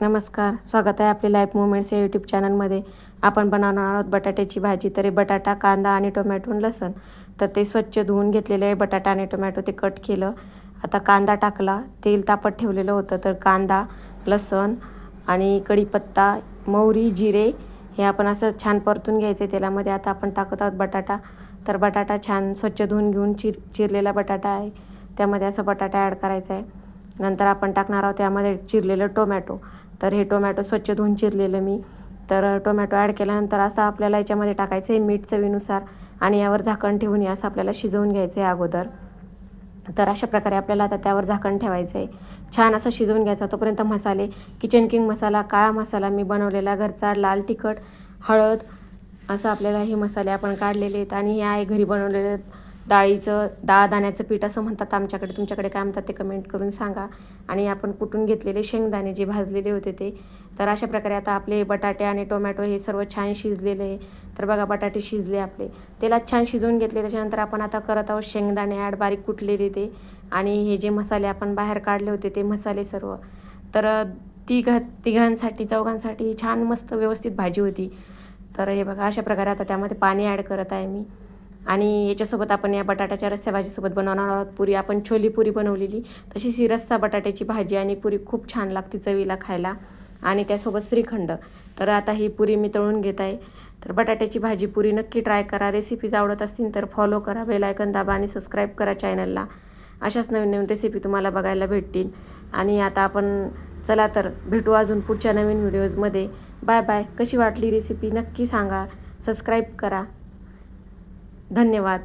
नमस्कार, स्वागत आहे आपले लाईफ मोमेंट्स या यूट्यूब चॅनलमध्ये. आपण बनवणार आहोत बटाट्याची भाजी. तर बटाटा, कांदा आणि टोमॅटो आणि लसूण. तर ते स्वच्छ धुवून घेतलेले आहे. बटाटा आणि टोमॅटो ते कट केलं. आता कांदा टाकला, तेल तापत ठेवलेलं होतं. तर कांदा, लसूण आणि कढीपत्ता, मोहरी, जिरे हे आपण असं छान परतून घ्यायचं तेलामध्ये. आता आपण टाकत आहोत बटाटा. तर बटाटा छान स्वच्छ धुवून घेऊन चिरलेला बटाटा आहे, त्यामध्ये असं बटाटा ॲड करायचा आहे. नंतर आपण टाकणार आहोत त्यामध्ये चिरलेलं टोमॅटो. तर हे टोमॅटो स्वच्छ धुवून चिरलेलं मी. तर टोमॅटो ॲड केल्यानंतर असं आपल्याला याच्यामध्ये टाकायचं आहे मीठ चवीनुसार आणि यावर झाकण ठेवून हे असं आपल्याला शिजवून घ्यायचं आहे अगोदर. तर अशा प्रकारे आपल्याला आता त्यावर झाकण ठेवायचं आहे. छान असं शिजवून घ्यायचा. तोपर्यंत मसाले, किचन किंग मसाला, काळा मसाला मी बनवलेला घरचा, लाल तिखट, हळद असं आपल्याला हे मसाले आपण काढलेले आहेत. आणि हे आहे घरी बनवलेलं डाळ दाण्याचं पीठ असं म्हणतात आमच्याकडे. तुमच्याकडे काय म्हणतात ते कमेंट करून सांगा. आणि आपण कुटून घेतलेले शेंगदाणे जे भाजलेले होते ते. तर अशा प्रकारे आता आपले बटाटे आणि टोमॅटो हे सर्व छान शिजलेले आहे. तर बघा बटाटे शिजले आपले, तेलात छान शिजवून घेतले. त्याच्यानंतर आपण आता करत आहोत शेंगदाणे ॲड, बारीक कुटलेले ते. आणि हे जे मसाले आपण बाहेर काढले होते ते मसाले सर्व. तर तिघांसाठी चौघांसाठी छान मस्त व्यवस्थित भाजी होती. तर हे बघा अशा प्रकारे आता त्यामध्ये पाणी ॲड करत आहे मी. आणि याच्यासोबत आपण या बटाट्याच्या रस्सा भाजीसोबत बनवणार आहोत पुरी. आपण छोली पुरी बनवलेली तशीच ही रस्सा बटाट्याची भाजी आणि पुरी खूप छान लागते चवीला खायला. आणि त्यासोबत श्रीखंड. तर आता ही पुरी मी तळून घेत आहे. तर बटाट्याची भाजी पुरी नक्की ट्राय करा. रेसिपीज आवडत असतील तर फॉलो करा, बेल आयकन दाबा आणि सबस्क्राईब करा चॅनलला. अशाच नवीन नवीन रेसिपी तुम्हाला बघायला भेटतील. आणि आता आपण चला तर भेटू अजून पुढच्या नवीन व्हिडिओजमध्ये. Bye bye. कशी वाटली रेसिपी नक्की सांगा, सबस्क्राईब करा. धन्यवाद.